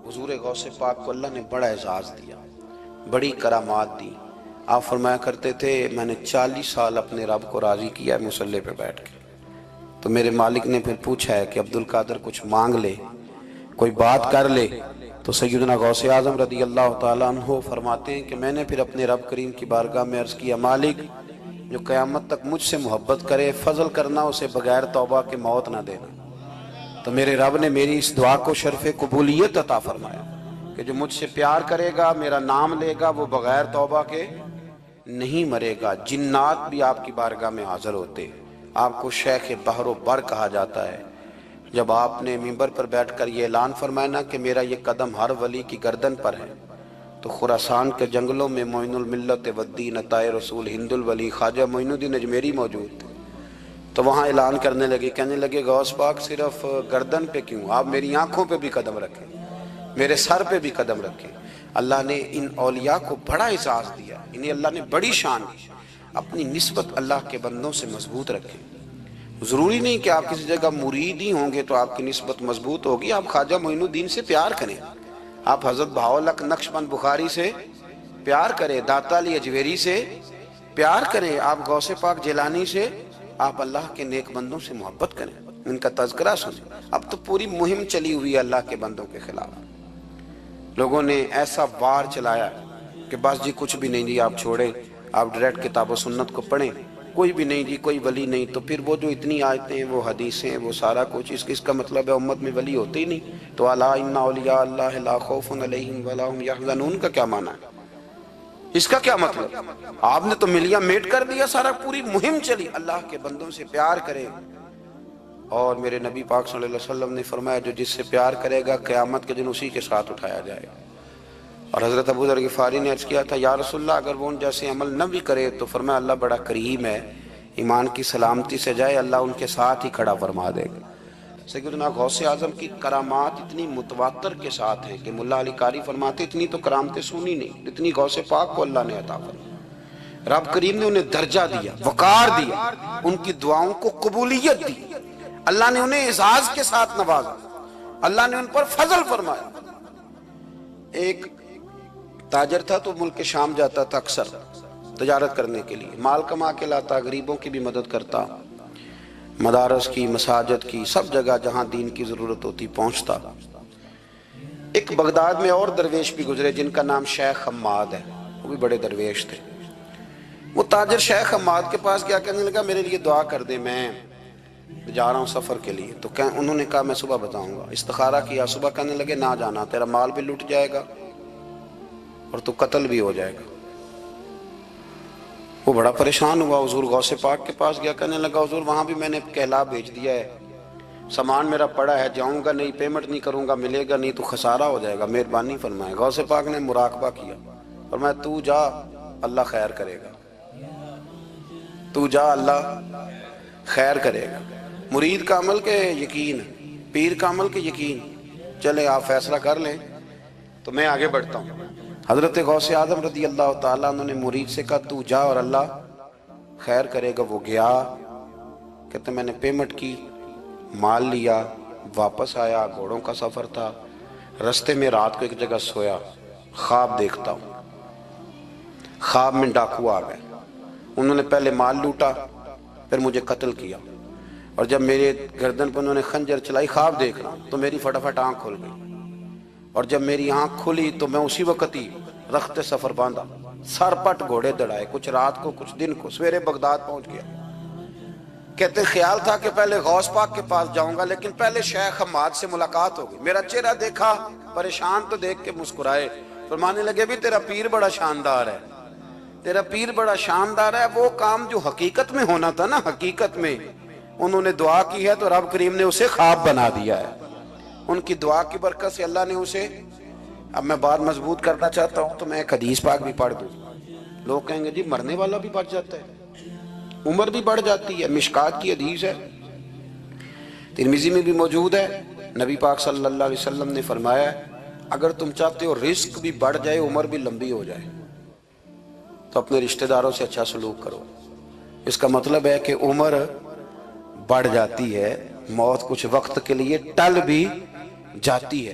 حضور غوث پاک کو اللہ نے بڑا اعزاز دیا، بڑی کرامات دی۔ آپ فرمایا کرتے تھے میں نے 40 سال اپنے رب کو راضی کیا ہے مصلی پہ بیٹھ کے۔ تو میرے مالک نے پھر پوچھا ہے کہ عبدالقادر کچھ مانگ لے، کوئی بات کر لے، تو سیدنا غوث اعظم رضی اللہ تعالیٰ عنہ فرماتے ہیں کہ میں نے پھر اپنے رب کریم کی بارگاہ میں عرض کیا، مالک جو قیامت تک مجھ سے محبت کرے فضل کرنا، اسے بغیر توبہ کے موت نہ دینا۔ تو میرے رب نے میری اس دعا کو شرف قبولیت عطا فرمایا کہ جو مجھ سے پیار کرے گا، میرا نام لے گا، وہ بغیر توبہ کے نہیں مرے گا۔ جنات بھی آپ کی بارگاہ میں حاضر ہوتے، آپ کو شیخ بحر و بر کہا جاتا ہے۔ جب آپ نے منبر پر بیٹھ کر یہ اعلان فرمایا نا کہ میرا یہ قدم ہر ولی کی گردن پر ہے، تو خراسان کے جنگلوں میں معین الملت والدین عطائے رسول ہند الولی خواجہ معین الدین اجمیری موجود تھے۔ تو وہاں اعلان کرنے لگے، کہنے لگے غوث پاک صرف گردن پہ کیوں، آپ میری آنکھوں پہ بھی قدم رکھیں، میرے سر پہ بھی قدم رکھیں۔ اللہ نے ان اولیاء کو بڑا اعزاز دیا، انہیں اللہ نے بڑی شان دی۔ اپنی نسبت اللہ کے بندوں سے مضبوط رکھیں۔ ضروری نہیں کہ آپ کسی جگہ مرید ہی ہوں گے تو آپ کی نسبت مضبوط ہوگی۔ آپ خواجہ معین الدین سے پیار کریں، آپ حضرت بہاؤالحق نقشبند بخاری سے پیار کریں، داتا علی اجویری سے پیار کریں، آپ غوث پاک جیلانی سے، آپ اللہ کے نیک بندوں سے محبت کریں، ان کا تذکرہ سنیں۔ اب تو پوری مہم چلی ہوئی ہے اللہ کے بندوں کے خلاف، لوگوں نے ایسا وار چلایا کہ بس جی کچھ بھی نہیں جی، آپ چھوڑیں، آپ ڈائریکٹ کتاب و سنت کو پڑھیں، کوئی بھی نہیں جی، کوئی ولی نہیں۔ تو پھر وہ جو اتنی آیتیں، وہ حدیثیں، وہ سارا کچھ، اس کا مطلب ہے امت میں ولی ہوتے ہی نہیں۔ تو الا ان اولیاء اللہ لا خوف علیہم ولا هم یحزنون کا کیا معنی ہے؟ اس کا کیا مطلب؟ آپ نے تو ملیاں میٹ کر دیا، سارا پوری مہم چلی۔ اللہ کے بندوں سے پیار کریں، اور میرے نبی پاک صلی اللہ علیہ وسلم نے فرمایا جو جس سے پیار کرے گا قیامت کے دن اسی کے ساتھ اٹھایا جائے گا۔ اور حضرت ابو ذر غفاری نے عرض کیا تھا یا رسول اللہ اگر وہ ان جیسے عمل نہ بھی کرے تو فرمایا اللہ بڑا کریم ہے، ایمان کی سلامتی سے جائے اللہ ان کے ساتھ ہی کھڑا فرما دے گا۔ سیدنا غوث اعظم کی کرامات اتنی متواتر کے ساتھ ہیں کہ ملا علی قاری فرماتے اتنی تو کرامتیں سنی نہیں اتنی غوث پاک کو اللہ نے عطا فرمائی۔ رب کریم نے انہیں درجہ دیا، وقار دیا، ان کی دعاؤں کو قبولیت دی، اللہ نے انہیں اعزاز کے ساتھ نوازا، اللہ نے ان پر فضل فرمایا۔ ایک تاجر تھا تو ملک شام جاتا تھا اکثر تجارت کرنے کے لیے، مال کما کے لاتا، غریبوں کی بھی مدد کرتا، مدارس کی، مساجد کی، سب جگہ جہاں دین کی ضرورت ہوتی پہنچتا۔ ایک بغداد میں اور درویش بھی گزرے جن کا نام شیخ حماد ہے، وہ بھی بڑے درویش تھے۔ وہ تاجر شیخ حماد کے پاس گیا، کہنے لگا میرے لیے دعا کر دے، میں جا رہا ہوں سفر کے لیے۔ تو انہوں نے کہا میں صبح بتاؤں گا۔ استخارہ کیا، صبح کہنے لگے نہ جانا، تیرا مال بھی لٹ جائے گا اور تو قتل بھی ہو جائے گا۔ وہ بڑا پریشان ہوا، حضور غوث پاک کے پاس گیا، کہنے لگا حضور وہاں بھی میں نے کہلا بھیج دیا ہے، سامان میرا پڑا ہے، جاؤں گا نہیں، پیمنٹ نہیں کروں گا، ملے گا نہیں تو خسارہ ہو جائے گا، مہربانی فرمائے۔ غوث پاک نے مراقبہ کیا، فرمایا تو جا اللہ خیر کرے گا، تو جا اللہ خیر کرے گا۔ مرید کا عمل کے یقین، پیر کا عمل کے یقین، چلے آپ فیصلہ کر لیں تو میں آگے بڑھتا ہوں۔ حضرت غوث اعظم رضی اللہ تعالیٰ عنہ نے مرید سے کہا تو جا اور اللہ خیر کرے گا۔ وہ گیا، کہتے میں نے پیمنٹ کی، مال لیا، واپس آیا، گھوڑوں کا سفر تھا، رستے میں رات کو ایک جگہ سویا، خواب دیکھتا ہوں، خواب میں ڈاکو آ گئے، انہوں نے پہلے مال لوٹا پھر مجھے قتل کیا، اور جب میرے گردن پر انہوں نے خنجر چلائی، خواب دیکھ رہا ہوں تو میری فٹافٹ آنکھ کھل گئی، اور جب میری آنکھ کھلی تو میں اسی وقت ہی رخت سفر باندھا، سر پٹ گھوڑے دڑائے، کچھ رات کو کچھ دن کو، سویرے بغداد پہنچ گیا۔ کہتے خیال تھا کہ پہلے غوث پاک کے پاس جاؤں گا، لیکن پہلے شیخ حماد سے ملاقات ہو گئی۔ میرا چہرہ دیکھا، پریشان تو دیکھ کے مسکرائے، فرمانے لگے بھی تیرا پیر بڑا شاندار ہے، تیرا پیر بڑا شاندار ہے۔ وہ کام جو حقیقت میں ہونا تھا نا، حقیقت میں انہوں نے دعا کی ہے تو رب کریم نے اسے خواب بنا دیا ہے۔ ان کی دعا کی برکت سے اللہ نے اسے، اب میں بات مضبوط کرنا چاہتا ہوں تو میں ایک حدیث پاک بھی پڑھ دوں۔ لوگ کہیں گے جی مرنے والا بھی بڑھ جاتا ہے، عمر بھی بڑھ جاتی ہے، مشکات کی حدیث ہے، ترمذی میں بھی موجود ہے۔ نبی پاک صلی اللہ علیہ وسلم نے فرمایا اگر تم چاہتے ہو رزق بھی بڑھ جائے، عمر بھی لمبی ہو جائے، تو اپنے رشتہ داروں سے اچھا سلوک کرو۔ اس کا مطلب ہے کہ عمر بڑھ جاتی ہے، موت کچھ وقت کے لیے ٹل بھی جاتی ہے۔